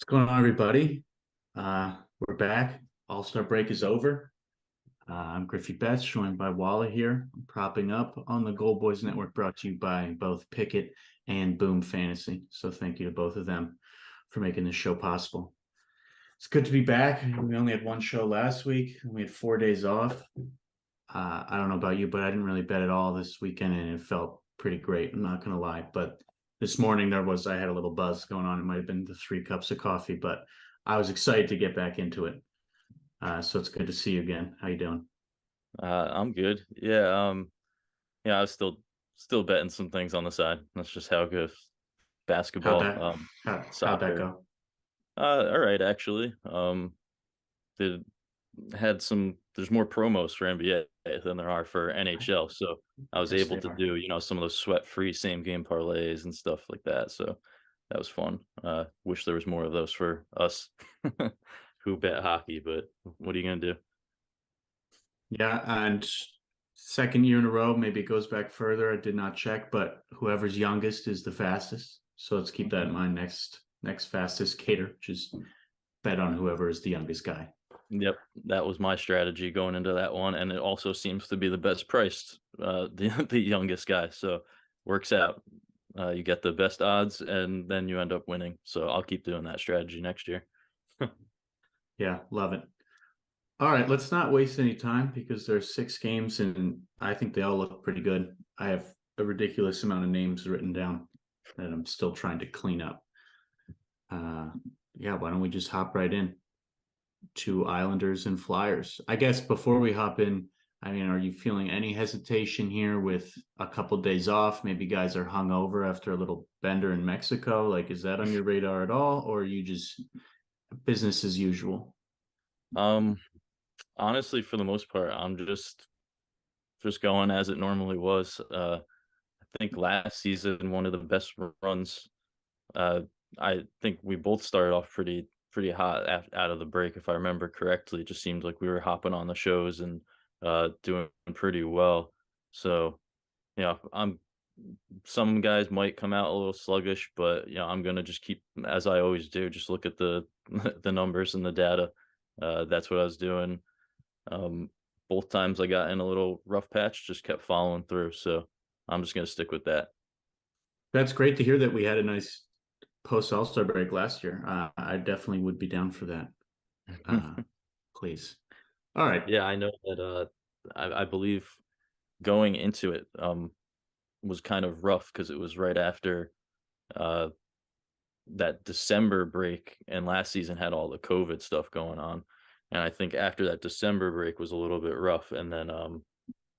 What's going on, everybody? We're back. All-Star break is over. I'm GriffyBets, joined by Walla here. I'm propping up on the Gold Boys Network, brought to you by both Pickett and Boom Fantasy. So thank you to both of them for making this show possible. It's good to be back. We only had one show last week. We had 4 days off. I don't know about you, but I didn't really bet at all this weekend, and it felt pretty great. I'm not going to lie, but this morning I had a little buzz going on. It might have been the 3 cups of coffee, but I was excited to get back into it. So it's good to see you again. How you doing? I'm good. Yeah, I was still betting some things on the side. That's just how it goes. How'd Basketball, that how'd that soccer. go? All right, actually. Did had some there's more promos for NBA than there are for NHL. So I was Yes, able they to are. do, some of those sweat-free same game parlays and stuff like that. So that was fun. Wish there was more of those for us who bet hockey, but what are you gonna do? Yeah, and second year in a row, maybe it goes back further. I did not check, but whoever's youngest is the fastest. So let's keep that in mind. Next fastest cater, just bet on whoever is the youngest guy. Yep, that was my strategy going into that one, and it also seems to be the best priced, the youngest guy, so works out. You get the best odds, and then you end up winning, so I'll keep doing that strategy next year. Yeah, love it. All right, let's not waste any time because there's 6 games and I think they all look pretty good. I have a ridiculous amount of names written down that I'm still trying to clean up. Uh, yeah, why don't we just hop right in to Islanders and Flyers? I guess before we hop in, I mean, are you feeling any hesitation here with a couple days off? Maybe guys are hung over after a little bender in Mexico. Like, is that on your radar at all, or are you just business as usual? Um, Honestly, for the most part, I'm just going as it normally was. I think last season, one of the best runs. Uh, I think we both started off pretty hot out of the break, if I remember correctly. It just seemed like we were hopping on the shows and doing pretty well. So, I'm some guys might come out a little sluggish, but I'm gonna just keep as I always do, just look at the the numbers and the data. That's what I was doing. Um, Both times I got in a little rough patch, just kept following through. So I'm just gonna stick with that. That's great to hear that we had a nice post All-Star break last year. I definitely would be down for that. Uh, please. All right. Yeah, I know that. I believe going into it was kind of rough because it was right after uh, that December break, and last season had all the COVID stuff going on. And I think after that December break was a little bit rough, and then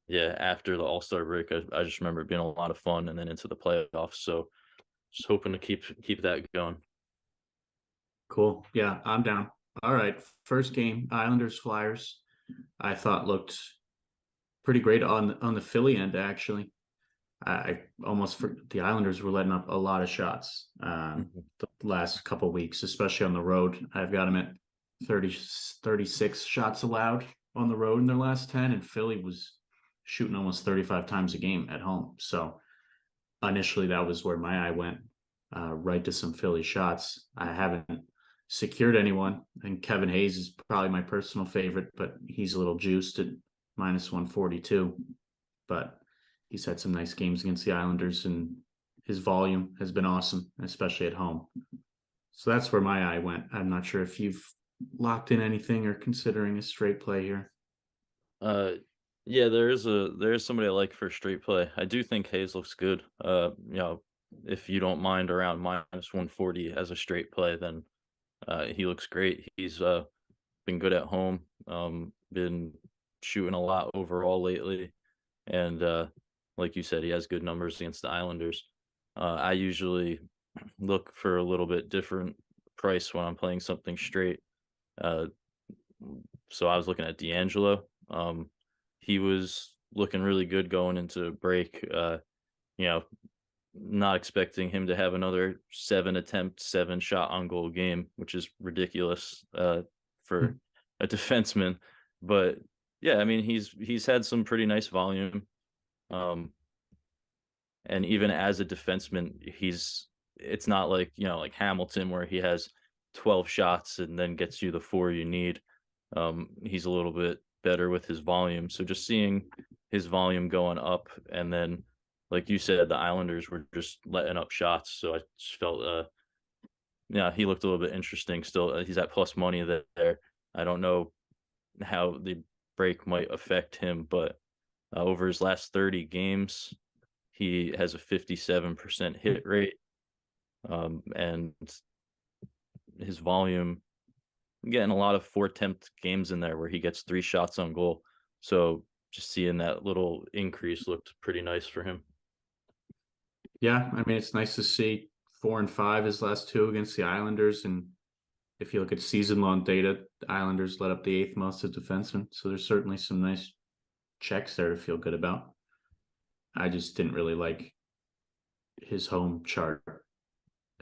yeah, after the All Star break, I just remember it being a lot of fun, and then into the playoffs. So just hoping to keep that going. Cool. Yeah, I'm down. All right. First game, Islanders Flyers. I thought looked pretty great on the Philly end, actually. I almost for the Islanders were letting up a lot of shots Mhm. the last couple of weeks, especially on the road. I've got them at 36 shots allowed on the road in their last 10, and Philly was shooting almost 35 times a game at home. So initially, that was where my eye went, right to some Philly shots. I haven't secured anyone, and Kevin Hayes is probably my personal favorite, but he's a little juiced at minus 142. But he's had some nice games against the Islanders, and his volume has been awesome, especially at home. So that's where my eye went. I'm not sure if you've locked in anything or considering a straight play here. Uh, yeah, there is somebody I like for straight play. I do think Hayes looks good. If you don't mind around minus 140 as a straight play, then he looks great. He's been good at home. Been shooting a lot overall lately, and like you said, he has good numbers against the Islanders. I usually look for a little bit different price when I'm playing something straight. Uh, so I was looking at D'Angelo. He was looking really good going into break. You know, not expecting him to have another 7 attempt, 7 shot on goal game, which is ridiculous for a defenseman. But yeah, I mean he's had some pretty nice volume. Um, and even as a defenseman, it's not like like Hamilton where he has 12 shots and then gets you the 4 you need. He's a little bit better with his volume. So just seeing his volume going up, and then, like you said, the Islanders were just letting up shots. So I just felt, yeah, he looked a little bit interesting. Still, he's at plus money there. I don't know how the break might affect him, but over his last 30 games, he has a 57% hit rate, and his volume, getting a lot of 4 attempt games in there where he gets 3 shots on goal. So just seeing that little increase looked pretty nice for him. Yeah, I mean, it's nice to see 4 and 5 his last two against the Islanders. And if you look at season long data, the Islanders let up the eighth most of defensemen. So there's certainly some nice checks there to feel good about. I just didn't really like his home chart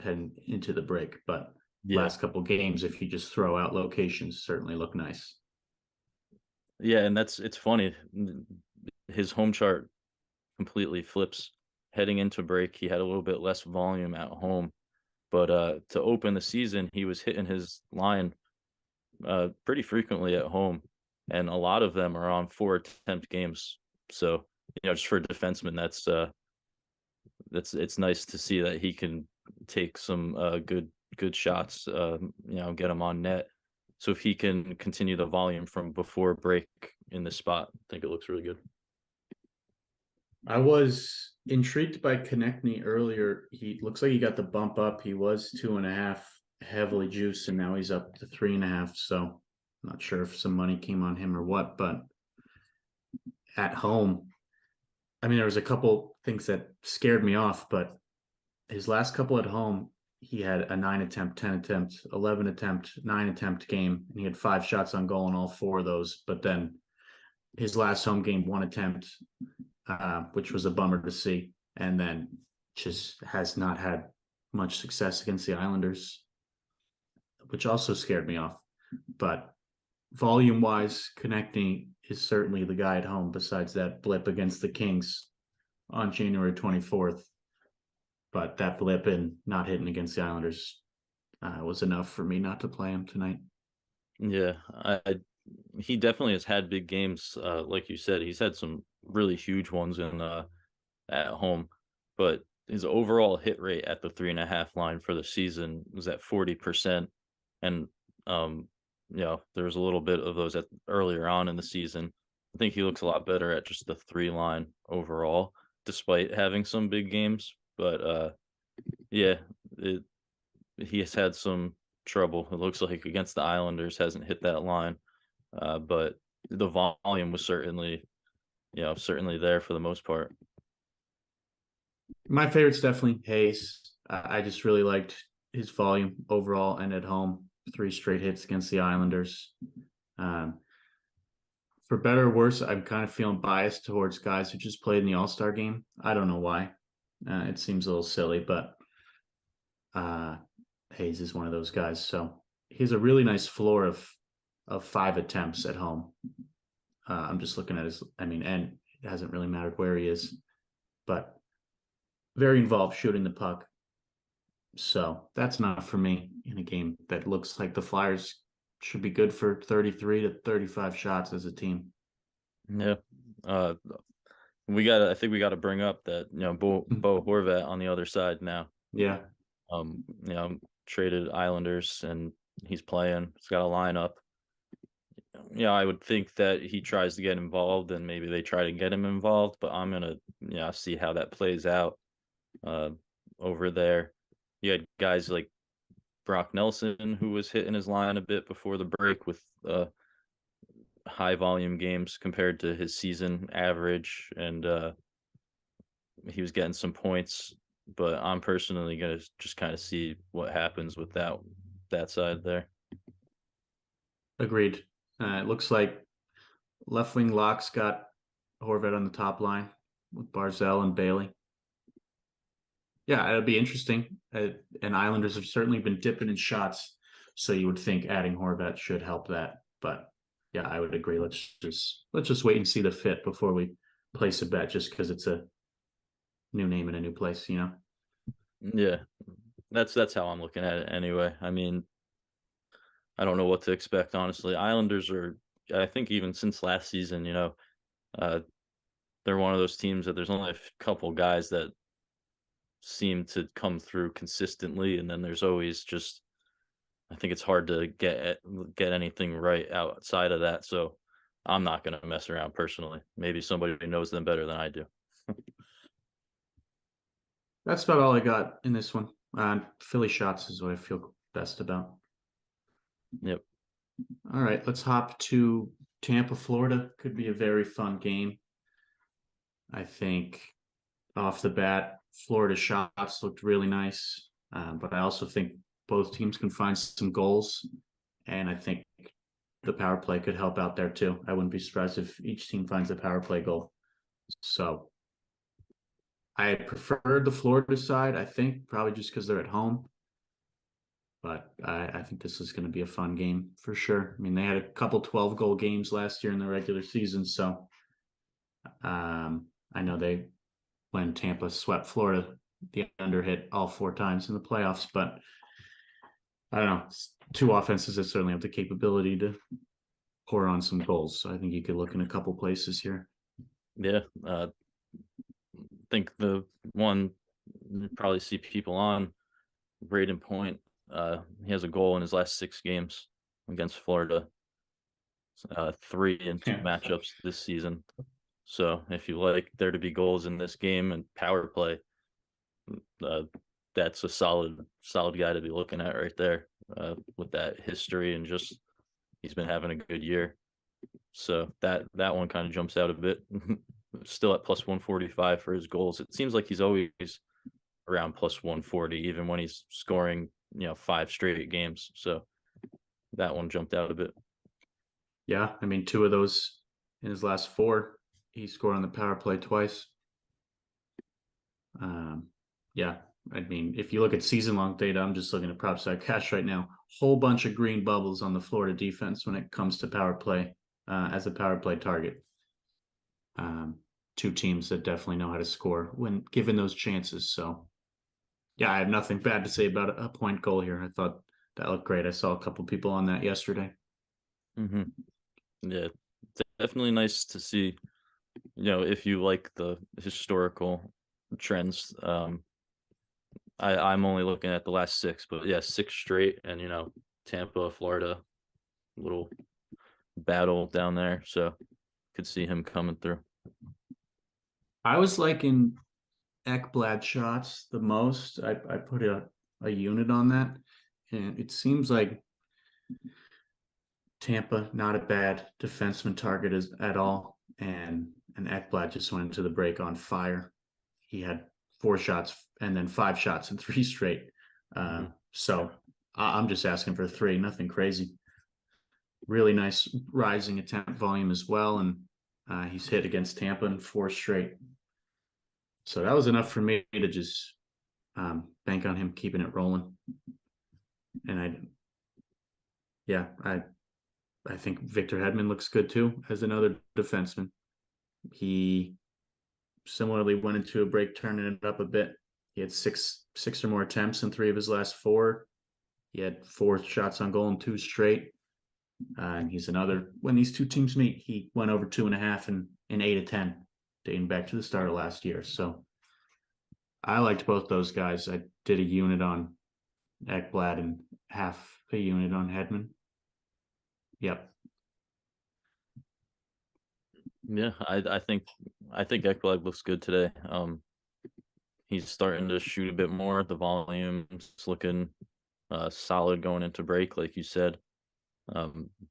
heading into the break, but Yeah. last couple games, if you just throw out locations, certainly look nice. Yeah, and it's funny. His home chart completely flips. Heading into break, he had a little bit less volume at home, but to open the season, he was hitting his line pretty frequently at home, and a lot of them are on 4 attempt games. So, just for a defenseman, that's it's nice to see that he can take some good shots, get them on net. So if he can continue the volume from before break in this spot, I think it looks really good. I was intrigued by Konechny earlier. He looks like he got the bump up. He was 2.5 heavily juiced, and now he's up to 3.5. So I'm not sure if some money came on him or what, but at home, I mean, there was a couple things that scared me off, but his last couple at home, he had a 9 attempt, 10 attempt, 11 attempt, 9 attempt game, and he had 5 shots on goal in all 4 of those. But then his last home game, 1 attempt, which was a bummer to see, and then just has not had much success against the Islanders, which also scared me off. But volume wise, Konechny is certainly the guy at home, besides that blip against the Kings on January 24th. But that blip and not hitting against the Islanders was enough for me not to play him tonight. Yeah, he definitely has had big games. Like you said, he's had some really huge ones in at home, but his overall hit rate at the 3.5 line for the season was at 40%, and there was a little bit of those earlier on in the season. I think he looks a lot better at just the 3 line overall, despite having some big games. But yeah, he has had some trouble. It looks like against the Islanders, hasn't hit that line, but the volume was certainly there for the most part. My favorite's definitely Hayes. I just really liked his volume overall and at home. 3 straight hits against the Islanders. For better or worse, I'm kind of feeling biased towards guys who just played in the All-Star game. I don't know why. It seems a little silly, but Hayes is one of those guys. So he has a really nice floor of 5 attempts at home. I'm just looking at and it hasn't really mattered where he is, but very involved shooting the puck. So that's not for me in a game that looks like the Flyers should be good for 33 to 35 shots as a team. Yeah. I think we got to bring up that, Bo Horvat on the other side now. Yeah. Traded Islanders, and he's playing. He's got a lineup. I would think that he tries to get involved, and maybe they try to get him involved, but I'm going to, see how that plays out over there. You had guys like Brock Nelson, who was hitting his line a bit before the break with high volume games compared to his season average, and he was getting some points. But I'm personally going to just kind of see what happens with that side there. Agreed. It looks like left wing locks got Horvat on the top line with Barzell and Bailey. Yeah, it'll be interesting. And Islanders have certainly been dipping in shots, so you would think adding Horvat should help that. But yeah, I would agree. Let's just wait and see the fit before we place a bet, just because it's a new name in a new place, Yeah, that's how I'm looking at it anyway. I mean, I don't know what to expect, honestly. Islanders are, I think, even since last season, uh, they're one of those teams that there's only a couple guys that seem to come through consistently, and then there's always just, I think it's hard to get anything right outside of that. So I'm not going to mess around personally. Maybe somebody who knows them better than I do. That's about all I got in this one. Philly shots is what I feel best about. Yep. All right, let's hop to Tampa, Florida. Could be a very fun game. I think off the bat, Florida shots looked really nice, but I also think both teams can find some goals, and I think the power play could help out there too. I wouldn't be surprised if each team finds a power play goal. So I prefer the Florida side, I think, probably just because they're at home. But I think this is going to be a fun game for sure. I mean, they had a couple 12-goal games last year in the regular season. So I know when Tampa swept Florida, the under hit all 4 times in the playoffs. But I don't know. Two offenses that certainly have the capability to pour on some goals. So I think you could look in a couple places here. Yeah. I think the one you probably see people on, Braden Point. He has a goal in his last 6 games against Florida. 3 in 2 Yeah. matchups this season. So if you like there to be goals in this game and power play, uh, that's a solid guy to be looking at right there, with that history, and just he's been having a good year. So that one kind of jumps out a bit. Still at plus 145 for his goals. It seems like he's always around plus 140, even when he's scoring, 5 straight games. So that one jumped out a bit. Yeah, I mean, 2 of those in his last 4, he scored on the power play twice. Yeah, I mean, if you look at season-long data, I'm just looking at PropSide Cash right now. Whole bunch of green bubbles on the Florida defense when it comes to power play as a power play target. 2 teams that definitely know how to score when given those chances. So, yeah, I have nothing bad to say about a point goal here. I thought that looked great. I saw a couple people on that yesterday. Mm-hmm. Yeah, definitely nice to see. If you like the historical trends, I'm only looking at the last 6, but yeah, 6 straight, and Tampa, Florida, little battle down there, so could see him coming through. I was liking Ekblad shots the most. I put a unit on that, and it seems like Tampa not a bad defenseman target at all, and Ekblad just went into the break on fire. He had 4 shots and then 5 shots in 3 straight. So I'm just asking for 3, nothing crazy. Really nice rising attempt volume as well, and he's hit against Tampa in 4 straight. So that was enough for me to just bank on him keeping it rolling. And I think Victor Hedman looks good too as another defenseman. He similarly went into a break, turning it up a bit. He had six or more attempts in 3 of his last 4. He had 4 shots on goal in 2 straight. And he's another, when these 2 teams meet, he went over 2.5 in 8 of 10, dating back to the start of last year. So I liked both those guys. I did a unit on Ekblad and half a unit on Hedman. Yep. Yeah, I think Ekblad looks good today. He's starting to shoot a bit more. The volume's looking solid going into break, like you said.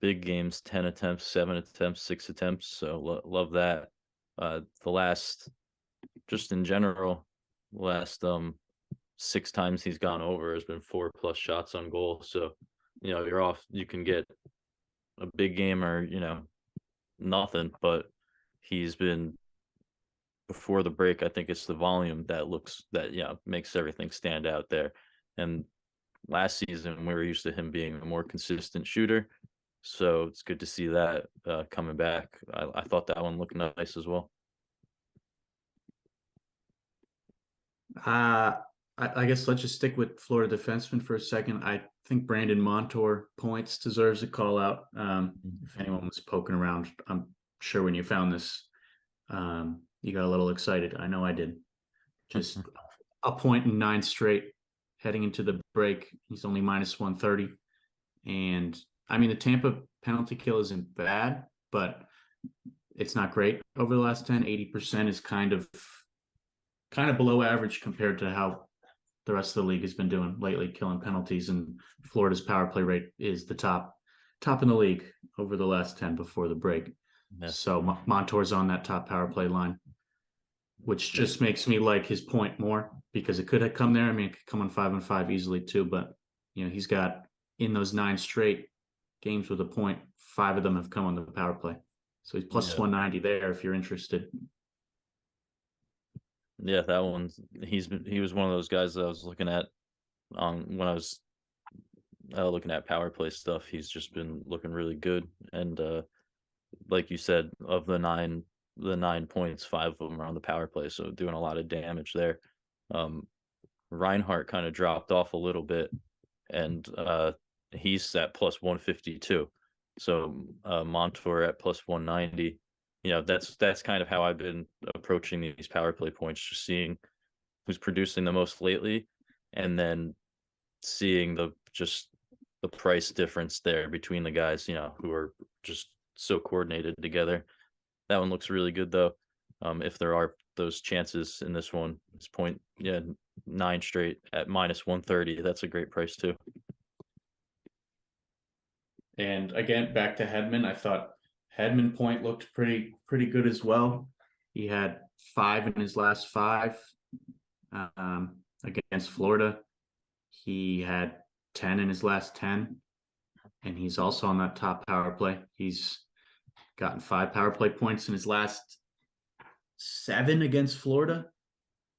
Big games, 10 attempts, 7 attempts, 6 attempts. So love that. The last, just in general, last 6 times he's gone over has been 4+ shots on goal. So, you're off. You can get a big game or nothing, but he's been, before the break, I think it's the volume that makes everything stand out there. And last season we were used to him being a more consistent shooter, so it's good to see that coming back. I thought that one looked nice as well. I guess let's just stick with Florida defenseman for a second. I think Brandon Montour points deserves a call out. If anyone was poking around, I'm sure when you found this, you got a little excited. I know I did. Just a point in 9 straight heading into the break. He's only minus 130. And I mean, the Tampa penalty kill isn't bad, but it's not great over the last 10. 80% is kind of below average compared to how the rest of the league has been doing lately, killing penalties. And Florida's power play rate is the top in the league over the last 10 before the break. Yeah. So Montour's on that top power play line, which just makes me like his point more because it could have come there. I mean, it could come on 5-on-5 easily too, but he's got in those 9 straight games with a point, 5 of them have come on the power play. So he's plus 190 there if you're interested. Yeah, that one's he was one of those guys that I was looking at when I was looking at power play stuff. He's just been looking really good, and like you said, of the 9 points, 5 of them are on the power play, so doing a lot of damage there. Reinhardt kind of dropped off a little bit, and he's at plus 152. So Montour at plus 190. That's kind of how I've been approaching these power play points, just seeing who's producing the most lately, and then seeing the price difference there between the guys, who are just so coordinated together. That one looks really good though. If there are those chances in this one, it's 9 straight at minus 130. That's a great price too. And again, back to Hedman. I thought Hedman point looked pretty good as well. He had 5 in his last 5 against Florida. He had 10 in his last 10, and he's also on that top power play. He's gotten 5 power play points in his last 7 against Florida,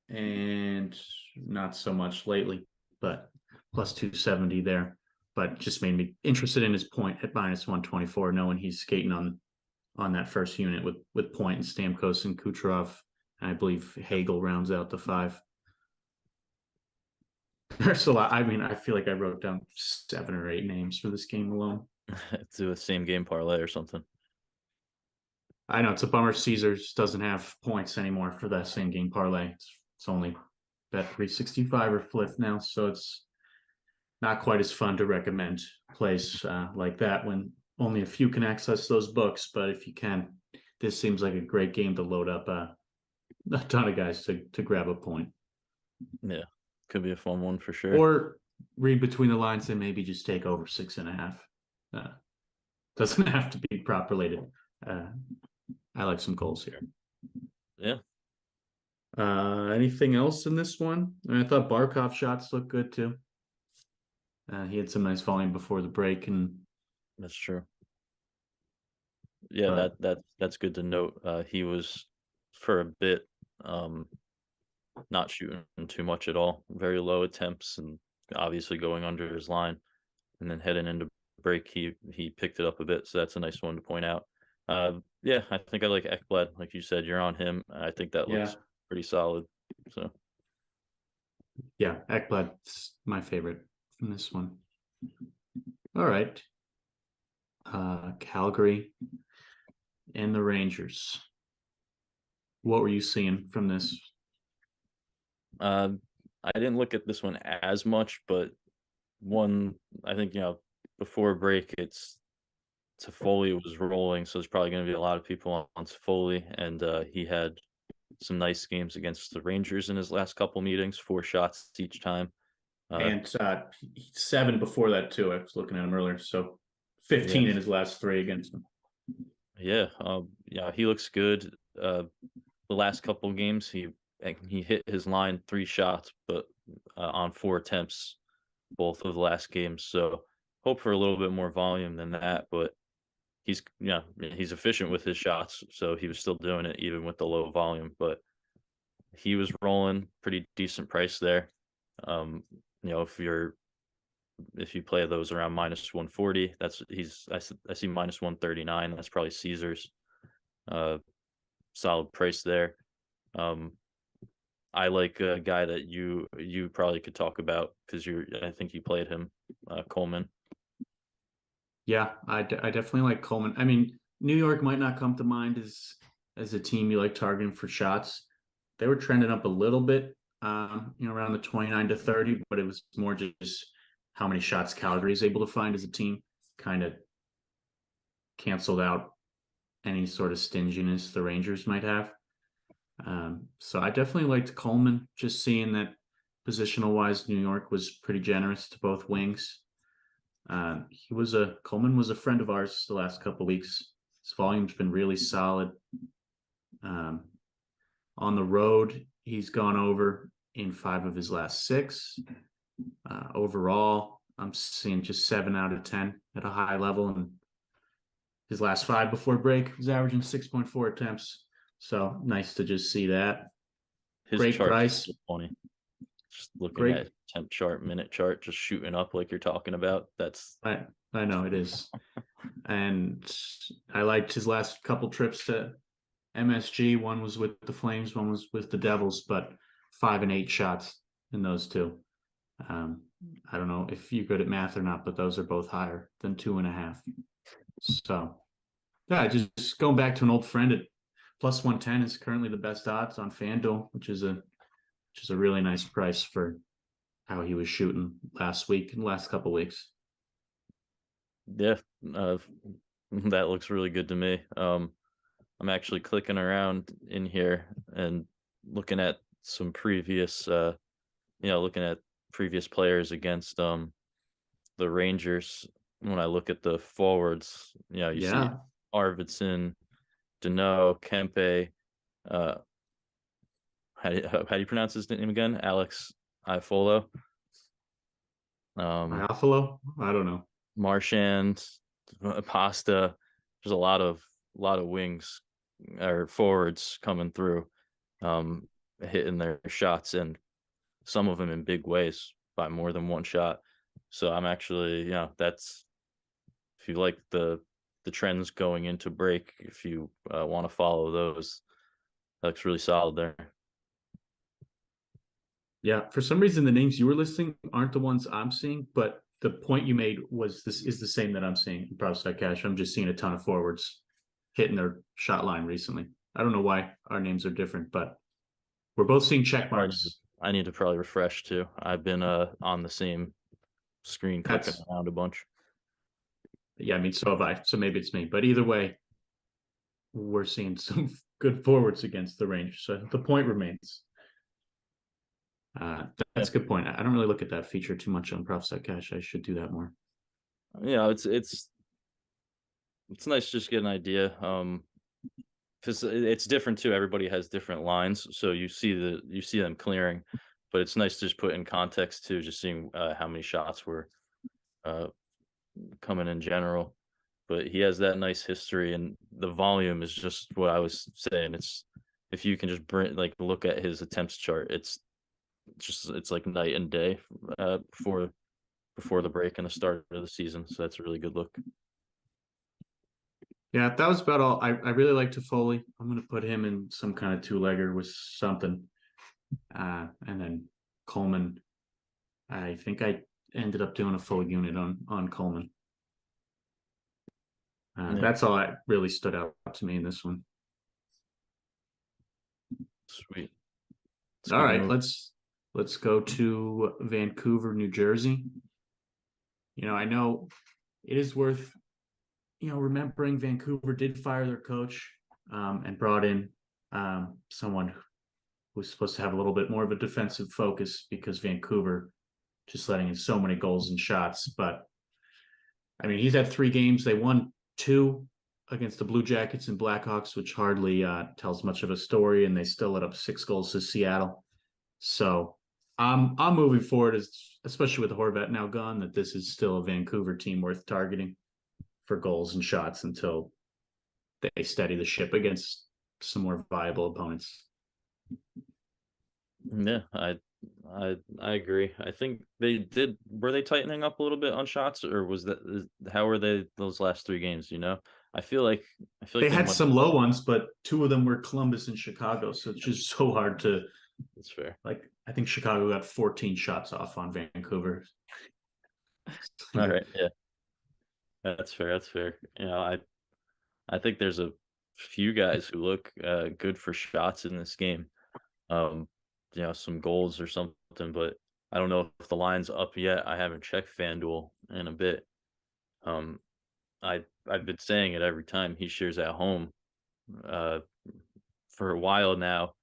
and not so much lately, but plus 270 there. But just made me interested in his point at minus 124, knowing he's skating on that first unit with Point and Stamkos and Kucherov. And I believe Hagel rounds out the 5. There's a lot. I mean, I feel like I wrote down 7 or 8 names for this game alone. Do a same game parlay or something. I know it's a bummer. Caesars doesn't have points anymore for that same game parlay. It's only bet 365 or Flip now, so it's not quite as fun to recommend plays like that when only a few can access those books. But if you can, this seems like a great game to load up a ton of guys to grab a point. Yeah, could be a fun one for sure. Or read between the lines and maybe just take over 6.5. Doesn't have to be prop related. I like some goals here. Yeah. Anything else in this one? I thought Barkov shots looked good too. He had some nice volume before the break, and that's true. Yeah, that's good to note. He was for a bit not shooting too much at all, very low attempts, and obviously going under his line, and then heading into break, he picked it up a bit, so that's a nice one to point out. Yeah, I think I like Ekblad, like you said, you're on him. I think that looks pretty solid. So yeah, Ekblad's my favorite from this one. All right. Calgary and the Rangers. What were you seeing from this? I didn't look at this one as much, but I think, before break, Toffoli was rolling, so there's probably going to be a lot of people on Toffoli, and he had some nice games against the Rangers in his last couple meetings, 4 shots each time. And 7 before that too. I was looking at him earlier, so 15 in his last 3 against them. Yeah, he looks good. The last couple games, he hit his line 3 shots, but on 4 attempts, both of the last games. So hope for a little bit more volume than that, but he's efficient with his shots, so he was still doing it even with the low volume. But he was rolling, pretty decent price there. If you play those around minus 140, I see minus 139. That's probably Caesars. Solid price there. I like a guy that you probably could talk about because I think you played him, Coleman. Yeah, I definitely like Coleman. I mean, New York might not come to mind as a team you like targeting for shots. They were trending up a little bit, around the 29 to 30, but it was more just how many shots Calgary is able to find as a team, kind of canceled out any sort of stinginess the Rangers might have. So I definitely liked Coleman, just seeing that positional wise, New York was pretty generous to both wings. Coleman was a friend of ours the last couple of weeks. His volume's been really solid. Um, on the road, he's gone over in 5 of his last 6. Overall, I'm seeing just 7 out of 10 at a high level, and his last 5 before break was averaging 6.4 attempts. So nice to just see that. His Great chart's price. so funny. Just looking Great. at temp chart, minute chart, just shooting up like you're talking about. That's I know it is. And I liked his last couple trips to MSG. One was with the Flames, one was with the Devils, but 5 and 8 shots in those two. I don't know if you're good at math or not, but those are both higher than 2.5. So yeah, just going back to an old friend at plus 110 is currently the best odds on FanDuel, which is a really nice price for how he was shooting last week and last couple of weeks. yeah, that looks really good to me. I'm actually clicking around in here and looking at some previous, looking at previous players against the Rangers. When I look at the forwards, you see Yeah. Arvidsson, Danault, Kempe. Uh, how do you pronounce his name again? Alex Iafolo. Iafalo? I don't know. Marchand, Pasta. There's a lot of wings or forwards coming through, hitting their shots, and some of them in big ways by more than one shot. So I'm actually, that's if you like the trends going into break, if you want to follow those, that looks really solid there. Yeah, for some reason the names you were listing aren't the ones I'm seeing, but the point you made was this is the same that I'm seeing in Prospect Cash. I'm just seeing a ton of forwards hitting their shot line recently. I don't know why our names are different, but we're both seeing check marks. I need to probably refresh too. I've been on the same screen clicking That's around a bunch. Yeah, I mean, so have I. So maybe it's me. But either way, we're seeing some good forwards against the Rangers. So the point remains. That's a good point. I don't really look at that feature too much on Prospect Cash. I should do that more. It's nice to just get an idea. Because it's different too. Everybody has different lines, so you see them clearing, but it's nice to just put in context too, just seeing how many shots were uh, coming in general. But he has that nice history, and the volume is just what I was saying. It's if you can just look at his attempts chart, it's like night and day before the break and the start of the season. So that's a really good look. Yeah, that was about all. I really like Toffoli. I'm going to put him in some kind of 2-legger with something. And then Coleman. I think I ended up doing a full unit on Coleman. Yeah. That's all that really stood out to me in this one. Sweet. All right, let's go to Vancouver, New Jersey. I know it is worth remembering Vancouver did fire their coach and brought in someone who was supposed to have a little bit more of a defensive focus because Vancouver just letting in so many goals and shots. But I mean, he's had 3 games. They won 2 against the Blue Jackets and Blackhawks, which hardly tells much of a story, and they still let up 6 goals to Seattle. So I'm moving forward, especially with Horvat now gone, that this is still a Vancouver team worth targeting for goals and shots until they steady the ship against some more viable opponents. Yeah, I agree. I think were they tightening up a little bit on shots, or how were they those last 3 games, I feel like they had some low ones, but 2 of them were Columbus and Chicago, so it's just so hard to That's fair. Like I think Chicago got 14 shots off on Vancouver. All right, yeah, that's fair. That's fair. I think there's a few guys who look good for shots in this game. Um, some goals or something, but I don't know if the line's up yet. I haven't checked FanDuel in a bit. Um, I've been saying it every time he shares at home. Uh, for a while now,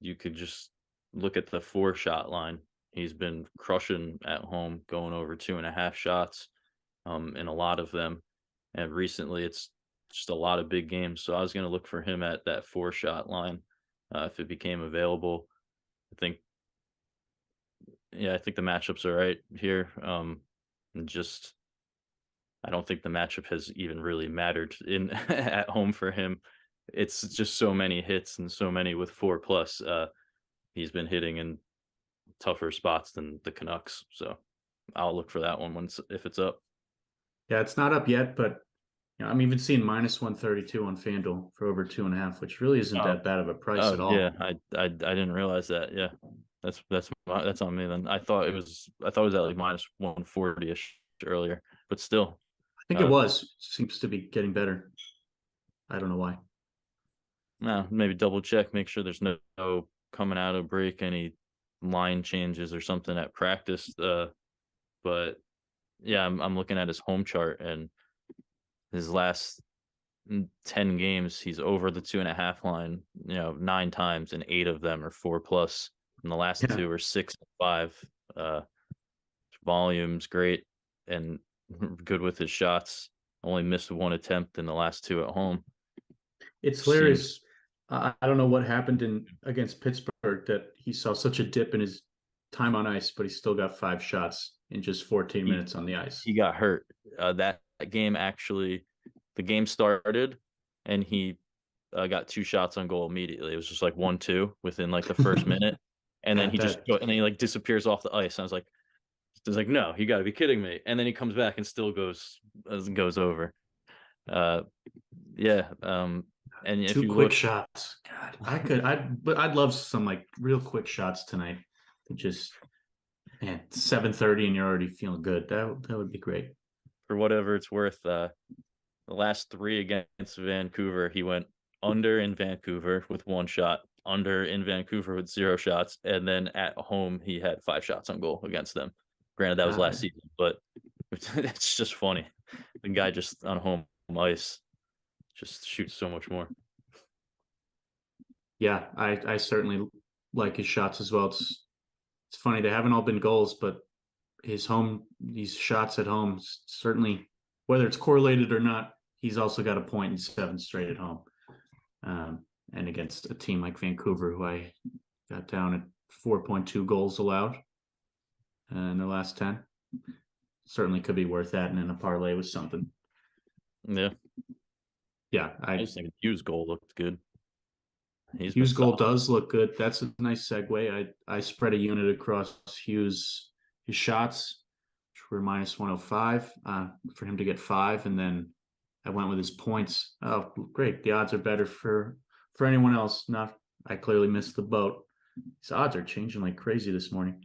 you could just look at the 4-shot line. He's been crushing at home, going over 2.5 shots, in a lot of them. And recently, it's just a lot of big games. So I was going to look for him at that 4-shot line if it became available. I think, yeah, I think the matchups are right here. And just I don't think the matchup has even really mattered in at home for him. It's just so many hits and so many with 4 plus. He's been hitting in tougher spots than the Canucks. So I'll look for that one once if it's up. Yeah, it's not up yet, but I'm even seeing minus 132 on FanDuel for over 2.5, which really isn't Oh, that bad of a price oh at yeah, all. I didn't realize that. Yeah, that's on me then. I thought it was at like minus 140 ish earlier, but still, I think it uh, was. Seems to be getting better. I don't know why. maybe double check, make sure there's no coming out of break, any line changes or something at practice. But yeah, I'm looking at his home chart and his last 10 games, he's over the 2.5 line, 9 times, and 8 of them are 4 plus. And the last Yeah, two are 6 and 5. Volume's great and good with his shots. Only missed one attempt in the last two at home. it's Seems hilarious. I don't know what happened in against Pittsburgh that he saw such a dip in his time on ice, but he still got 5 shots in just 14 he minutes on the ice. he got hurt. That game actually, the game started and he got 2 shots on goal immediately. It was just like 1-2 within like the first minute, and then God, he just that and then he like disappears off the ice. And I was like, no, you got to be kidding me. And then he comes back and still goes over. Uh, yeah. And if two you quick look, shots. God, I'd love some like real quick shots tonight. To just man, 7:30 and you're already feeling good. That would be great. for whatever it's worth, the last 3 against Vancouver, he went under in Vancouver with 1 shot, under in Vancouver with 0 shots, and then at home he had 5 shots on goal against them. Granted, that was last God, season, but it's just funny. The guy just on home ice just shoots so much more. yeah, I certainly like his shots as well. It's funny they haven't all been goals, but these shots at home certainly, whether it's correlated or not, he's also got a point in 7 straight at home. And against a team like Vancouver, who I got down at 4.2 goals allowed in the last 10, certainly could be worth adding in a parlay with something. Yeah, Yeah, I just think Hughes' goal looked good. He's been Hughes' goal solid. does look good. That's a nice segue. I spread a unit across his shots, which were minus 105 for him to get 5, and then I went with his points. Oh, great! The odds are better for anyone else. Not I clearly missed the boat. These odds are changing like crazy this morning.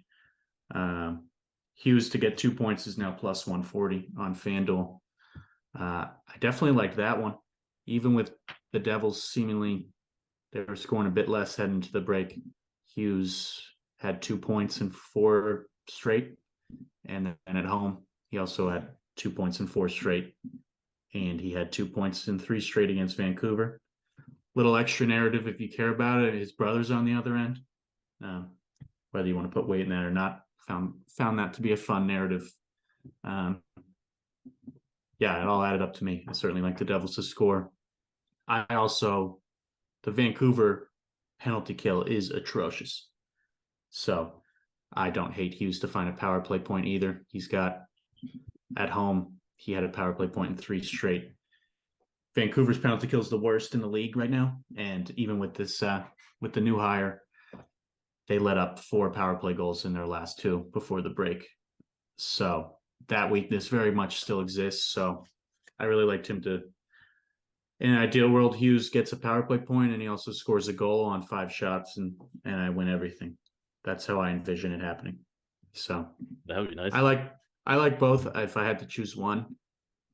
Hughes to get 2 points is now plus 140 on FanDuel. I definitely like that one, even with the Devils seemingly they were scoring a bit less heading into the break. Hughes had 2 points in 4 straight, and then at home he also had 2 points in 4 straight, and he had 2 points in 3 straight against Vancouver. Little extra narrative if you care about it. His brother's on the other end. Whether you want to put weight in that or not, found that to be a fun narrative. Yeah, it all added up to me. I certainly like the Devils to score. The Vancouver penalty kill is atrocious. So I don't hate Hughes to find a power play point either. He's got at home, he had a power play point in 3 straight. Vancouver's penalty kill is the worst in the league right now. And even with this, with the new hire, they let up 4 power play goals in their last 2 before the break. So that weakness very much still exists. So I really liked him to in an ideal world, Hughes gets a power play point and he also scores a goal on 5 shots, and I win everything. That's how I envision it happening. So That would be I nice. like I like both. If I had to choose one,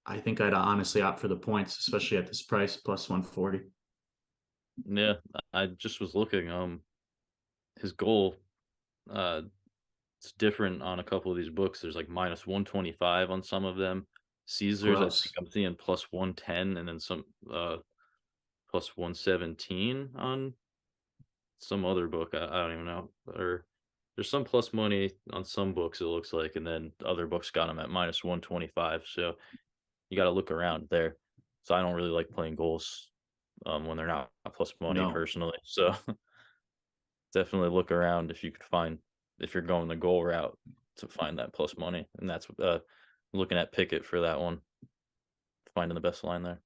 I think I'd honestly opt for the points, especially at this price, plus 140. Yeah, I just was looking. His goal, uh, it's different on a couple of these books. There's like minus 125 on some of them. Caesars, I think Gross. I'm seeing plus 110, and then some plus 117 on some other book. I don't even know. Or there's some plus money on some books, it looks like, and then other books got them at minus 125. So you got to look around there. So I don't really like playing goals when they're not plus money No, personally. So definitely look around if you could find, if you're going the goal route, to find that plus money. And that's looking at Pickett for that one, finding the best line there.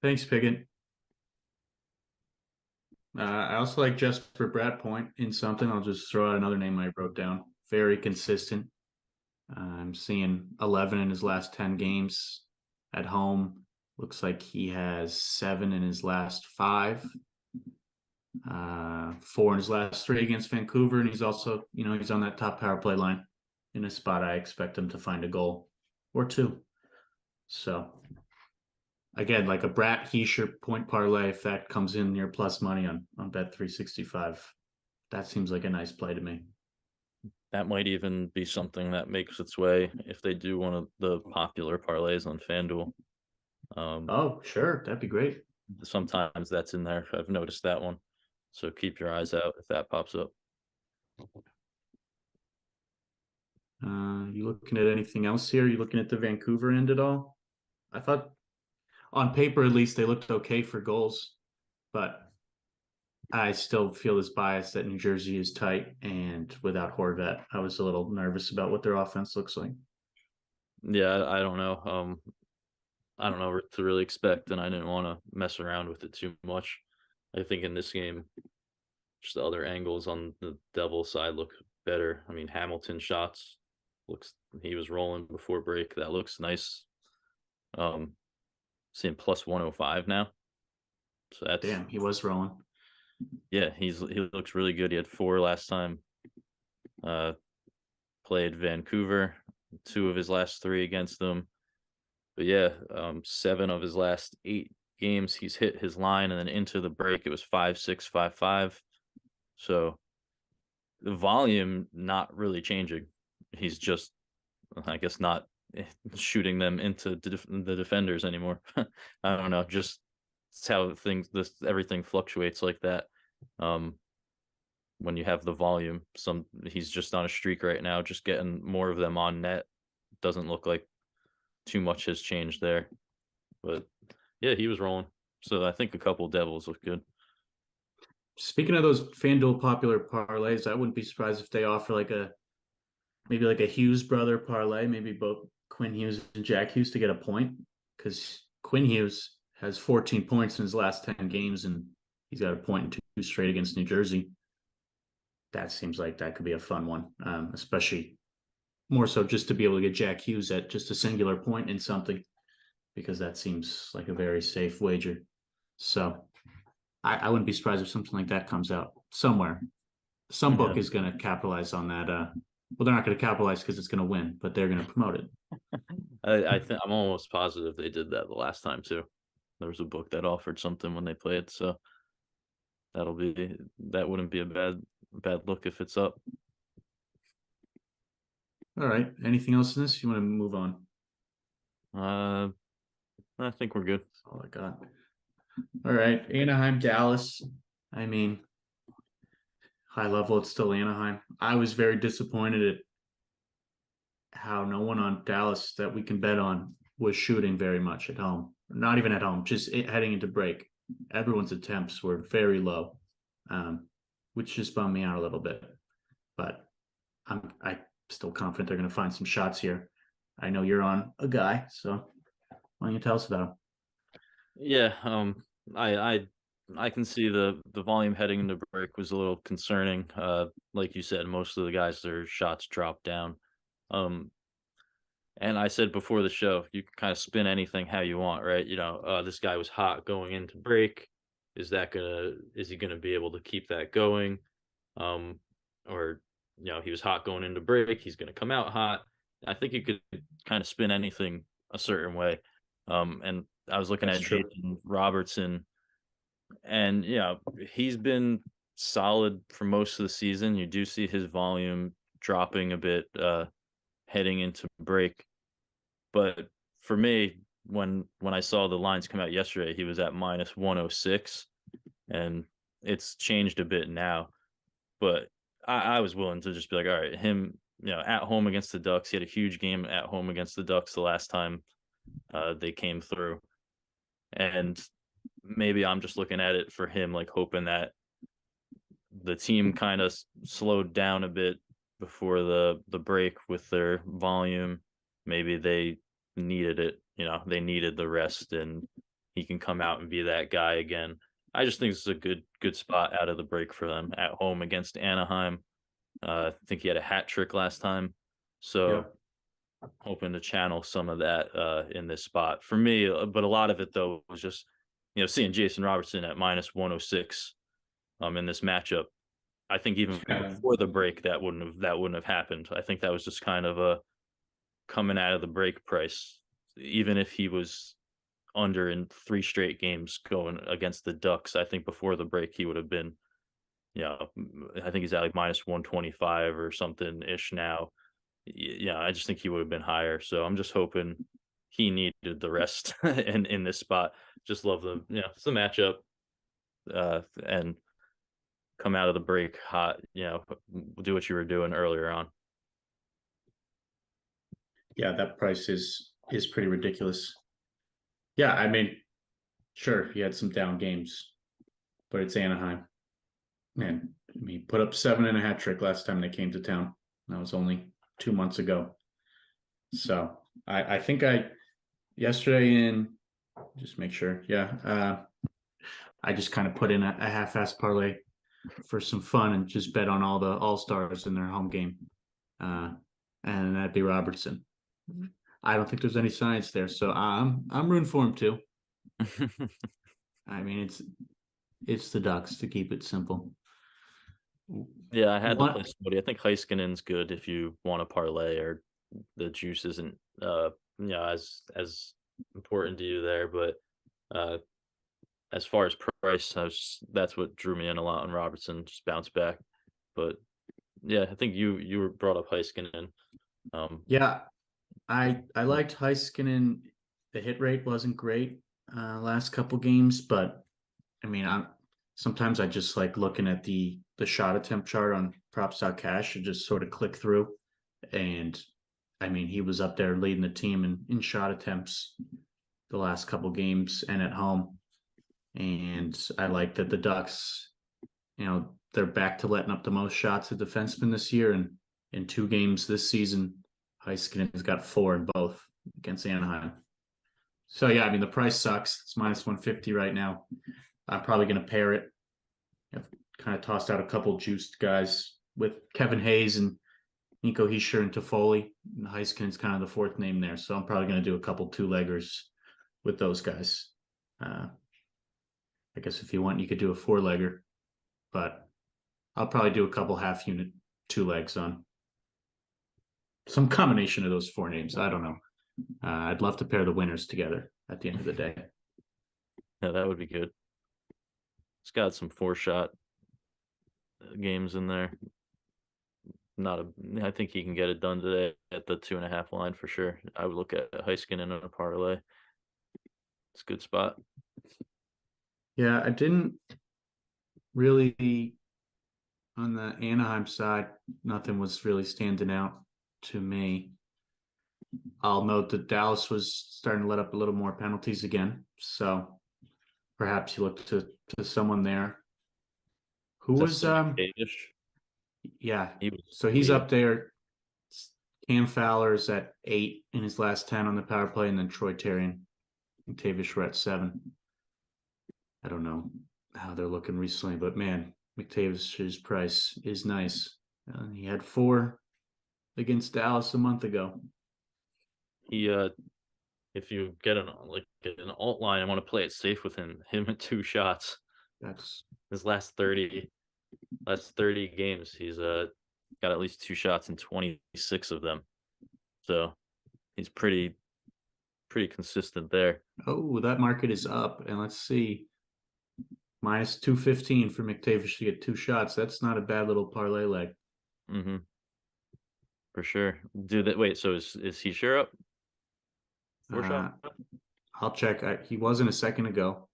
thanks, Piggin. I also like Jesper Bradpoint in something. I'll just throw out another name I wrote down. Very consistent. I'm seeing 11 in his last 10 games at home. Looks like he has 7 in his last 5, 4 in his last 3 against Vancouver. And he's also, he's on that top power play line in a spot I expect him to find a goal or 2. So again, like a Brat Heischer point parlay, if that comes in near plus money on bet 365, that seems like a nice play to me. That might even be something that makes its way if they do one of the popular parlays on FanDuel. Um, Oh, sure, that'd be great. Sometimes that's in there. I've noticed that one. So keep your eyes out if that pops up. You looking at anything else here? You looking at the Vancouver end at all? I thought on paper at least they looked okay for goals, but I still feel this bias that New Jersey is tight, and without Horvat, I was a little nervous about what their offense looks like. Yeah, I don't know. I don't know what to really expect, and I didn't want to mess around with it too much. I think in this game, just the other angles on the Devil side look better. I mean, Hamilton shots looks, he was rolling before break. That looks nice. Um, Seeing plus 105 now. So that's, Damn, he was rolling. yeah, he looks really good. He had 4 last time. Uh, Played Vancouver, 2 of his last 3 against them. But yeah, 7 of his last 8 games, he's hit his line, and then into the break, it was 5-6, 5-5. So the volume not really changing. He's just, I guess, not shooting them into the defenders anymore. I don't know. Just it's how everything fluctuates like that. Um, when you have the volume, he's just on a streak right now, just getting more of them on net. Doesn't look like too much has changed there. But yeah, he was rolling. So I think a couple Devils look good. Speaking of those FanDuel popular parlays, I wouldn't be surprised if they offer maybe like a Hughes brother parlay, maybe both Quinn Hughes and Jack Hughes to get a point, because Quinn Hughes has 14 points in his last 10 games and he's got a point in 2 straight against New Jersey. That seems like that could be a fun one, especially more so just to be able to get Jack Hughes at just a singular point in something, because that seems like a very safe wager. So I wouldn't be surprised if something like that comes out somewhere. Some Yeah, book is going to capitalize on that. Well, they're not going to capitalize because it's going to win, but they're going to promote it. I think I'm almost positive they did that the last time too. There was a book that offered something when they played, so that wouldn't be a bad look if it's up. All right. Anything else in this? You want to move on? Uh, I think we're good. That's all I got. All right. Anaheim, Dallas. I mean, high level, it's still Anaheim. I was very disappointed at how no one on Dallas that we can bet on was shooting very much at home. Not even at home, just heading into break. Everyone's attempts were very low, which just bummed me out a little bit. But I still confident they're going to find some shots here. I know you're on a guy, so why don't you tell us about him? Yeah, I I I can see the volume heading into break was a little concerning. Like you said, most of the guys, their shots dropped down. Um, And I said before the show, you can kind of spin anything how you want, right? This guy was hot going into break. Is he gonna be able to keep that going? Um, or he was hot going into break. He's gonna come out hot. I think you could kind of spin anything a certain way. And I was looking That's at true. Jason Robertson, and he's been solid for most of the season. You do see his volume dropping a bit heading into break. But for me, when I saw the lines come out yesterday, he was at minus 106, and it's changed a bit now. But I was willing to just be like, all right, him, at home against the Ducks. He had a huge game at home against the Ducks the last time they came through. And maybe I'm just looking at it for him, like hoping that the team kind of slowed down a bit before the break with their volume. Maybe they needed it, they needed the rest, and he can come out and be that guy again. I just think this is a good spot out of the break for them at home against Anaheim. I think he had a hat trick last time, so Yep. hoping to channel some of that in this spot for me. But a lot of it though was just seeing Jason Robertson at minus 106 in this matchup. I think even Yeah. before the break that wouldn't have happened. I think that was just kind of a coming out of the break price. Even if he was under in 3 straight games going against the Ducks, I think before the break he would have been, I think he's at like minus 125 or something ish now. Yeah, I just think he would have been higher. So I'm just hoping he needed the rest in this spot. Just love it's the matchup, and come out of the break hot, do what you were doing earlier on. Yeah, that price is pretty ridiculous. Yeah, I mean, sure, he had some down games, but it's Anaheim. Man, I mean, put up seven and a hat trick last time they came to town. That was only 2 months ago. So I think I yesterday in just make sure. Yeah. I just kind of put in a half-ass parlay for some fun and just bet on all the all-stars in their home game. Uh, and that'd be Robertson. I don't think there's any science there, so I'm rooting for him too. I mean, it's the Ducks to keep it simple. Yeah, I had to play What? somebody. I think Heiskanen's good if you want to parlay, or the juice isn't as important to you there. But uh as far as price, that's what drew me in a lot on Robertson, just bounce back. But yeah, I think you were brought up Heiskanen. Um Yeah, I liked Heiskanen. The hit rate wasn't great last couple games, but I mean, I'm sometimes I just like looking at the shot attempt chart on props.cash and just sort of click through. And I mean, he was up there leading the team in shot attempts the last couple games and at home. And I like that the Ducks, they're back to letting up the most shots of defensemen this year. And in 2 games this season, Heiskanen has got 4 in both against Anaheim. So yeah, I mean the price sucks. It's minus 150 right now. I'm probably going to pair it. I've kind of tossed out a couple juiced guys with Kevin Hayes and Nico Hischier and Toffoli. And Heiskanen's kind of the fourth name there, so I'm probably going to do a couple 2-leggers with those guys. I guess if you want, you could do a 4-legger, but I'll probably do a couple half-unit 2 legs on some combination of those 4 names. I don't know. I'd love to pair the winners together at the end of the day. yeah, that would be good. It's got some 4-shot games in there. Not a I think he can get it done today at the 2.5 line for sure. I would look at Heiskanen in a parlay. It's a good spot. Yeah, I didn't really on the Anaheim side, nothing was really standing out to me. I'll note that Dallas was starting to let up a little more penalties again. So perhaps you look to someone there. Who Is that was still McDavish? yeah. He was So he's weird. up there. Cam Fowler's at 8 in his last 10 on the power play, and then Troy Terry and McTavish were at 7. I don't know how they're looking recently, but man, McTavish's price is nice. He had 4 against Dallas a month ago. he if you get an alt line and want to play it safe with him at 2 shots. That's His last 30 games, he's got at least 2 shots in 26 of them. So he's pretty consistent there. oh, that market is up, and let's see, minus 215 for McTavish to get 2 shots. That's not a bad little parlay leg. Hmm. For sure. Do that. Wait. So is he sure up? 4 shot. Uh, I'll check. He wasn't a second ago,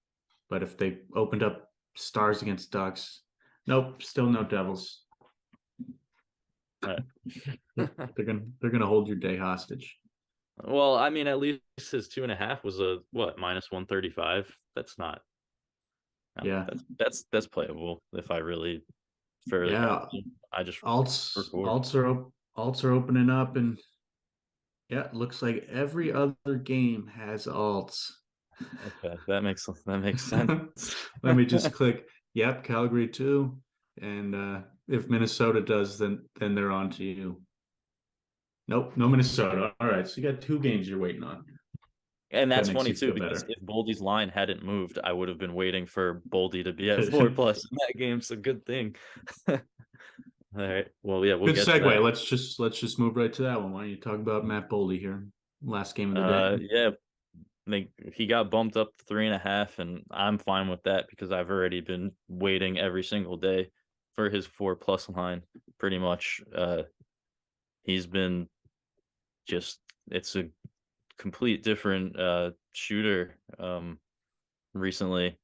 but if they opened up Stars against Ducks, nope, still no Devils. All right. They're gonna hold your day hostage. Well, I mean, at least his 2.5 was a what minus 135. That's not. Yeah, That's playable if I really fairly have yeah. to. I just Alts record. alts are alts are opening up, and yeah, it looks like every other game has alts. Okay, that makes sense. Let me just click. Yep, Calgary too. And if Minnesota does, then they're on to you. Nope, no Minnesota. All right, so you got 2 games you're waiting on. And That that's makes funny you too, feel because better. if Boldy's line hadn't moved, I would have been waiting for Boldy to be at 4+ in that game. So good thing. All right. Well, yeah, we'll Good get to that. segue. Let's just move right to that one. Why don't you talk about Matt Boldy here? Last game of the day. Yeah, he got bumped up to 3.5, and I'm fine with that because I've already been waiting every single day for his 4+ line. Pretty much, he's been just it's a complete different shooter recently.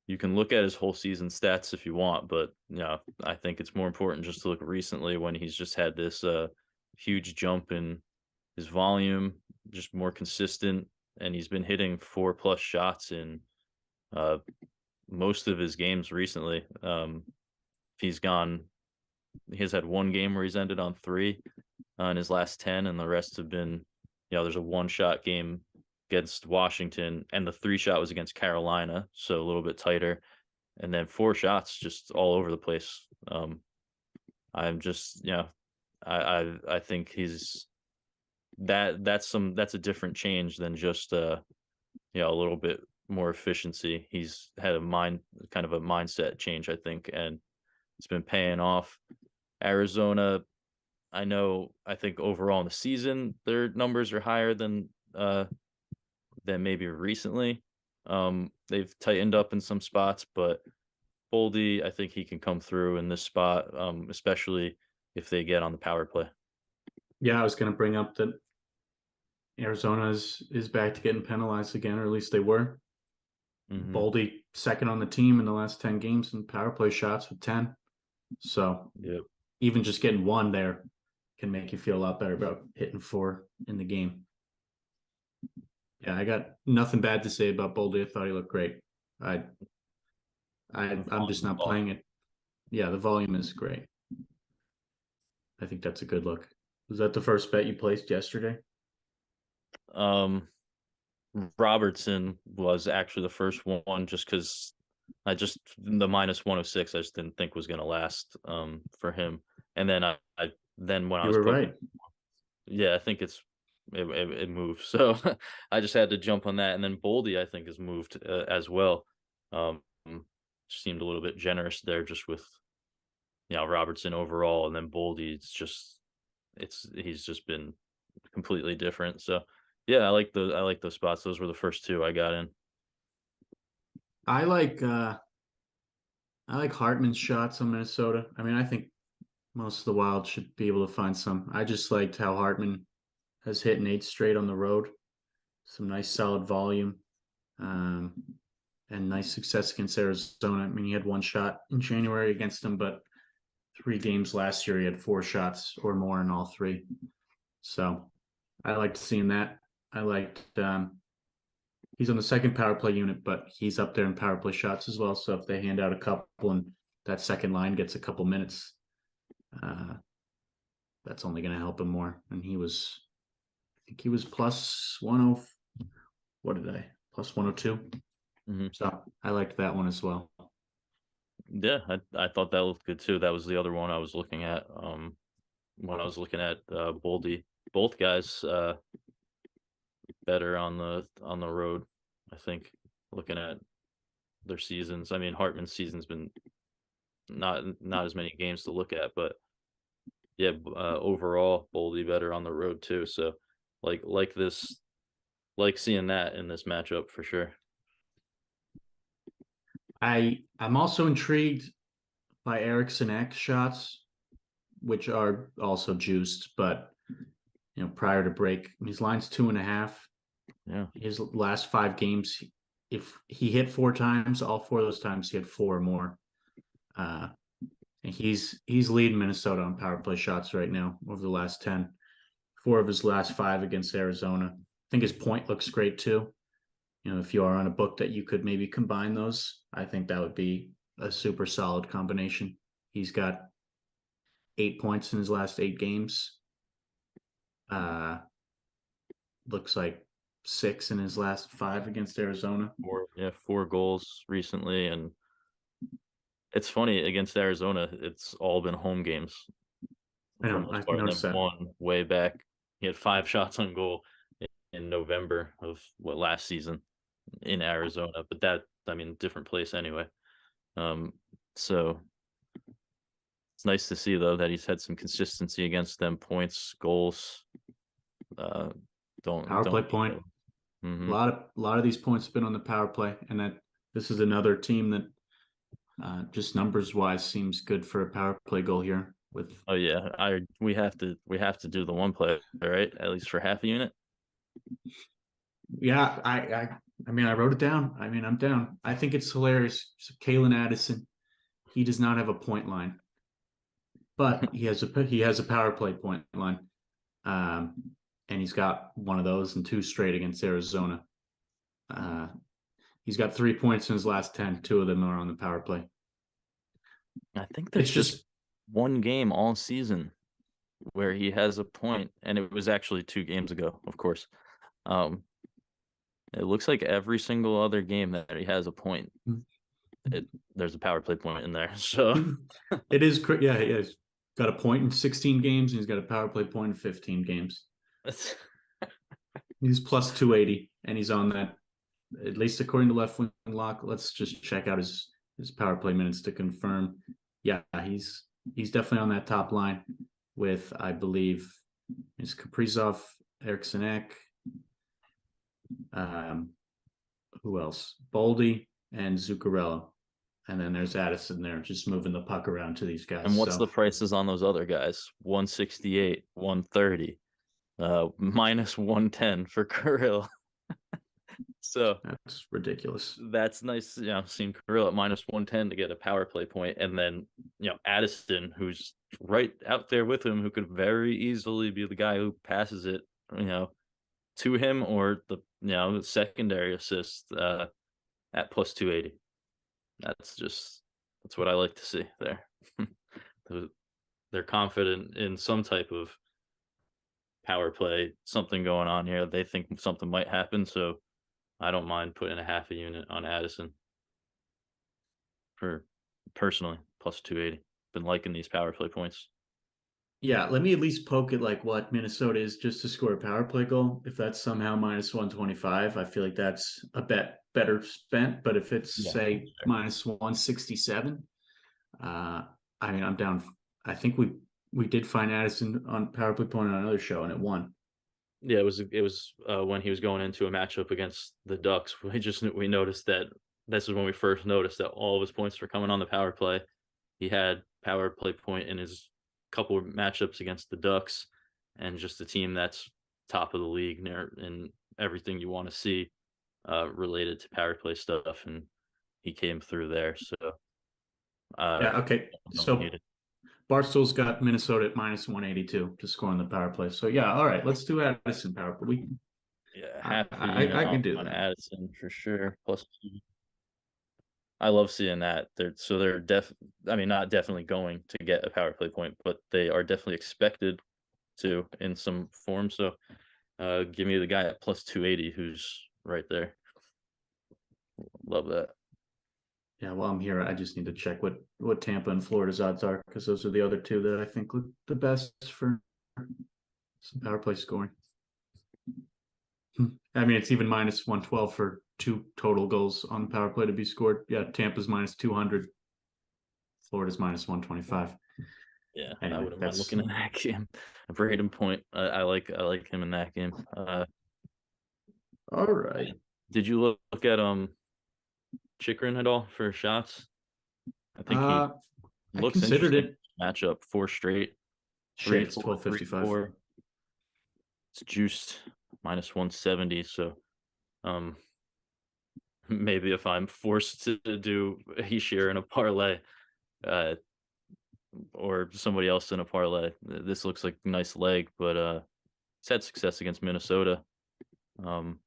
You can look at his whole season stats if you want, but I think it's more important just to look recently when he's just had this huge jump in his volume, just more consistent, and he's been hitting 4+ shots in uh, most of his games recently. He's gone. He's had one game where he's ended on 3 in his last 10, and the rest have been, there's a 1-shot game against Washington, and the 3-shot was against Carolina, so a little bit tighter, and then 4 shots just all over the place. I'm just, I think he's that's a different change than just a little bit more efficiency. He's had kind of a mindset change, I think, and it's been paying off. Arizona, I think overall in the season their numbers are higher than maybe recently. They've tightened up in some spots, but Boldy, I think he can come through in this spot, especially if they get on the power play. Yeah, I was going to bring up that Arizona is back to getting penalized again, or at least they were. Hmm. Boldy second on the team in the last 10 games in power play shots with 10. So Yep. even just getting one there can make you feel a lot better about hitting 4 in the game. Yeah, I got nothing bad to say about Boldy. I thought he looked great. I, I'm just not playing it. Yeah, the volume is great. I think that's a good look. Was that the first bet you placed yesterday? Um, Robertson was actually the first one, just because the minus 106 I just didn't think was going to last for him. And then then when I You was were poking, right. yeah, I think it moved. So I just had to jump on that. And then Boldy, I think, has moved as well. Um, seemed a little bit generous there, just with Robertson overall, and then Boldy. He's just been completely different. So yeah, I like those spots. Those were the first 2 I got in. I like uh I like Hartman's shots on Minnesota. I mean, I think most of the Wild should be able to find some. I just liked how Hartman has hit an 8 straight on the road. Some nice solid volume. Um, and nice success against Arizona. I mean, he had 1 shot in January against them, but 3 games last year he had 4 shots or more in all 3. So I liked seeing that. I liked he's on the second power play unit, but he's up there in power play shots as well. So if they hand out a couple and that second line gets a couple minutes, uh, that's only going to help him more. And I think he was plus 10. What did I plus 102? Hmm. So I liked that one as well. Yeah, I thought that looked good too. That was the other one I was looking at when I was looking at Boldy. Both guys better on the road. I think looking at their seasons. I mean, Hartman's season's been not as many games to look at, but yeah, overall, Boldy better on the road too. So, like this, like seeing that in this matchup for sure. I'm also intrigued by Erickson Ek shots, which are also juiced, but prior to break, his line's 2.5. Yeah, His last 5 games, if he hit 4 times, all 4 of those times he had 4 or more. And he's leading Minnesota on power play shots right now over the last 10. 4 of his last 5 against Arizona. I think his point looks great too. If you are on a book that you could maybe combine those, I think that would be a super solid combination. He's got 8 points in his last 8 games. Looks like 6 in his last 5 against Arizona. 4 goals recently, and it's funny against Arizona. It's all been home games I for the know, most I part. And noticed then that. one way back, he had 5 shots on goal in November of last season in Arizona. But that, I mean, different place anyway. So it's nice to see though that he's had some consistency against them. Points, goals. Power play Don't point. A mm-hmm. lot of these points have been on the power play, and that this is another team that just numbers wise seems good for a power play goal here. With Oh yeah, we have to do the one play, right? At least for half a unit. yeah, I mean I wrote it down. I mean I'm down. I think it's hilarious. So Kalen Addison, he does not have a point line, but he has a power play point line, um, and he's got one of those and 2 straight against Arizona. Uh, he's got 3 points in his last 10. 2 of them are on the power play. I think It's there's just just one game all season where he has a point, and it was actually 2 games ago, of course. Um, it looks like every single other game that he has a point, there's a power play point in there. So it is. Yeah, he has got a point in 16 games, and he's got a power play point in 15 games. He's plus 280, and he's on that, at least according to Left Wing Lock. Let's just check out his power play minutes to confirm. Yeah, he's definitely on that top line with, I believe, is Kaprizov, Eriksson Ek, who else? Boldy and Zuccarello. And then there's Addison there, just moving the puck around to these guys. and what's So the prices on those other guys? 168, 130, minus 110 for Kirill. So that's ridiculous. that's nice, seeing Kirill at minus 110 to get a power play point, and then Addison, who's right out there with him, who could very easily be the guy who passes it, to him, or the secondary assist at plus 280. That's what I like to see there. They're confident in some type of power play, something going on here. They think something might happen, so I don't mind putting a half a unit on Addison for personally plus 280. Been liking these power play points. Yeah, let me at least poke at like what Minnesota is just to score a power play goal. If that's somehow minus 125, I feel like that's a bet better spent. But if it's Yeah. say minus 167, I mean I'm down. I think we did find Addison on power play point on another show and it won. Yeah, it was when he was going into a matchup against the Ducks. We noticed that this is when we first noticed that all of his points were coming on the power play. He had power play point in his couple of matchups against the Ducks, and just a team that's top of the league near in everything you want to see related to power play stuff, and he came through there. So Yeah, okay. don't So hate it. Barstool's got Minnesota at minus 182 to score on the power play. So yeah, all right, let's do Addison power play. Yeah, I, half a unit I can do on that. Addison for sure. Plus, I love seeing that. I mean, not definitely going to get a power play point, but they are definitely expected to in some form. So give me the guy at plus 280 who's right there. Love that. Yeah, well, I'm here. I just need to check what Tampa and Florida's odds are because those are the other two that I think look the best for some power play scoring. I mean, it's even minus 112 for 2 total goals on the power play to be scored. Yeah, Tampa's minus 200. Florida's minus 125. Yeah, I Anyway, wouldn't mind that's looking at that game. Braden Point, I like him in that game. all right. Did you look at Chikrin at all for shots? I think he Uh, I looks considered interesting. it. Matchup 4 straight, Shit, 3 it's 4 3 12.55. 4. It's juiced minus 170. So um maybe if I'm forced to do Heishier in a parlay, uh, or somebody else in a parlay, this looks like a nice leg. But he's had success against Minnesota. Um,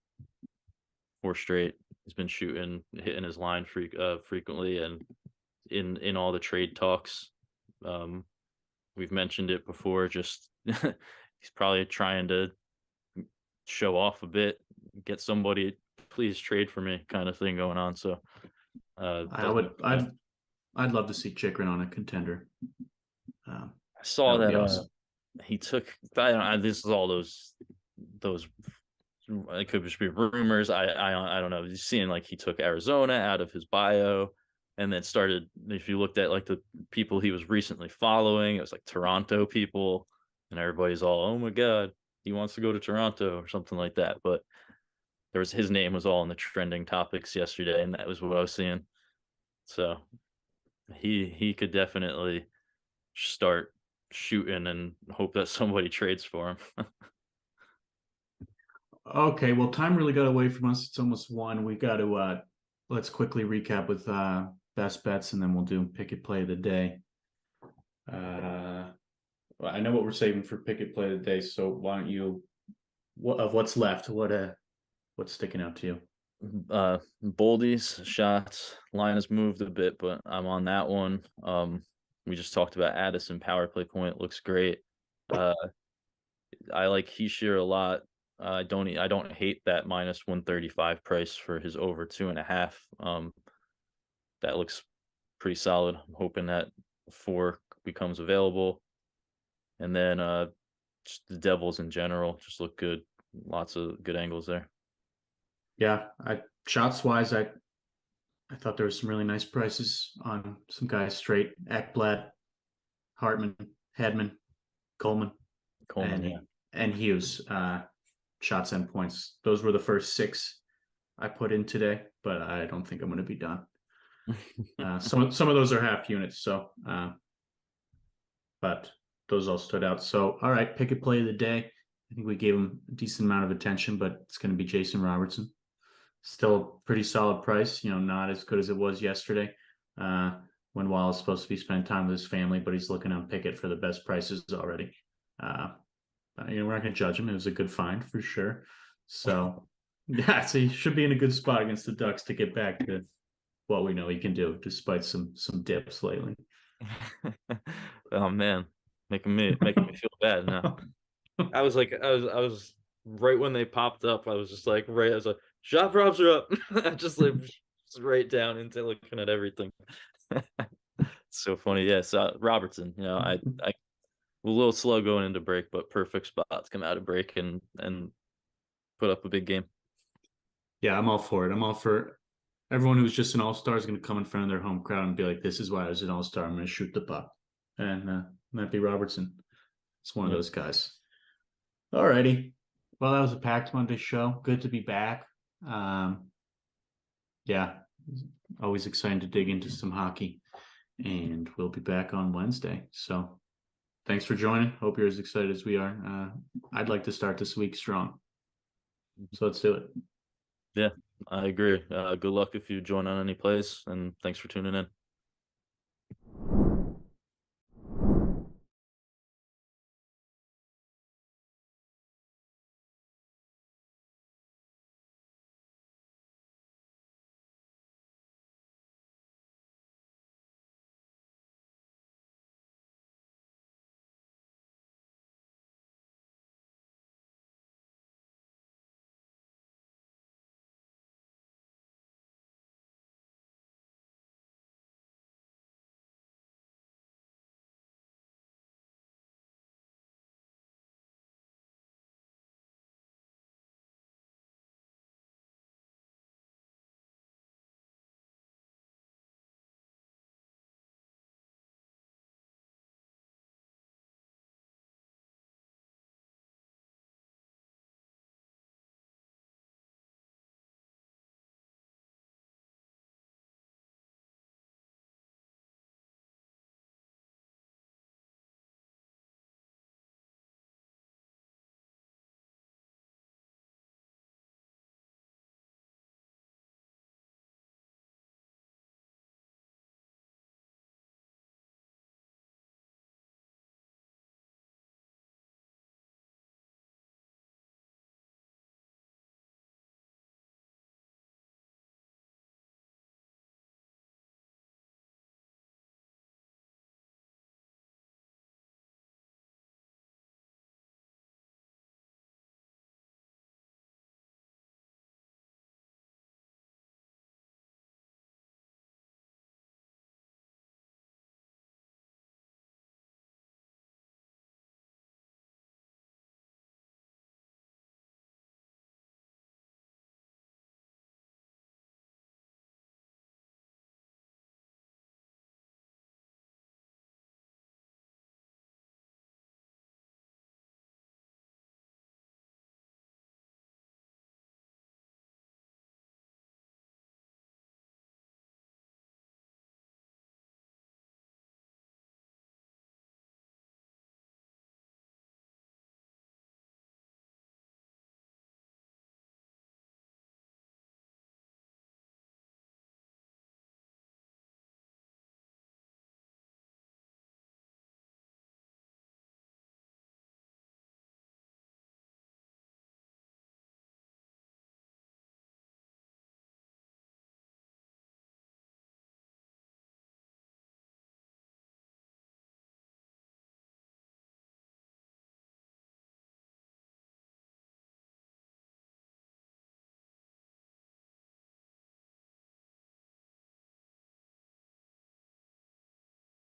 4 straight. He's been hitting his line frequently, and in all the trade talks, um, we've mentioned it before. Just he's probably trying to show off a bit, get somebody, please trade for me, kind of thing going on. So I doesn't would. look bad. I'd love to see Chikrin on a contender. Um, I that saw would that be awesome. he took. This is all those. It could just be rumors. I don't know. You're seeing like he took Arizona out of his bio, and then started. If you looked at like the people he was recently following, it was like Toronto people, and everybody's all, "Oh my god, he wants to go to Toronto" or something like that. But his name was all in the trending topics yesterday, and that was what I was seeing. So he could definitely start shooting and hope that somebody trades for him. Okay, well, time really got away from us. It's almost 1. We got to let's quickly recap with best bets, and then we'll do pick it play of the day. Well, I know what we're saving for pick it play of the day. So why don't you? What's left? What's sticking out to you? Boldy's shots line has moved a bit, but I'm on that one. We just talked about Addison power play point, looks great. Uh, I like Heishier a lot. I don't hate that minus 135 price for his over 2.5. That looks pretty solid. I'm hoping that 4 becomes available. And then just the Devils in general just look good. Lots of good angles there. Yeah, I shots wise, I thought there was some really nice prices on some guys straight. Ekblad, Hartman, Hedman, Coleman, Coleman, and yeah. Hughes. Shots and points. Those were the first 6 I put in today, but I don't think I'm going to be done. Some of those are half units, so but those all stood out. So all right, pick a play of the day. I think we gave him a decent amount of attention, but it's going to be Jason Robertson. Still a pretty solid price, not as good as it was yesterday. When Wallace is supposed to be spending time with his family, but he's looking on Pickett for the best prices already. We're not going to judge him. It was a good find for sure. So, yeah, so he should be in a good spot against the Ducks to get back to what we know he can do, despite some dips lately. Oh man, making me feel bad now. I was right when they popped up. I was just like, right. I was like, shot props are up. I just like just right down into looking at everything. So funny. Yeah. So Robertson, I a little slow going into break, but perfect spot to come out of break and put up a big game. Yeah, I'm all for it. I'm all for everyone who's just an all-star is going to come in front of their home crowd and be like, "This is why I was an all-star. I'm going to shoot the puck," and might be Robertson. It's one of Yeah. those guys. All righty. Well, that was a packed Monday show. Good to be back. Yeah, always excited to dig into some hockey, and we'll be back on Wednesday. So thanks for joining. Hope you're as excited as we are. I'd like to start this week strong. So let's do it. Yeah, I agree. Good luck if you join on any plays, and thanks for tuning in.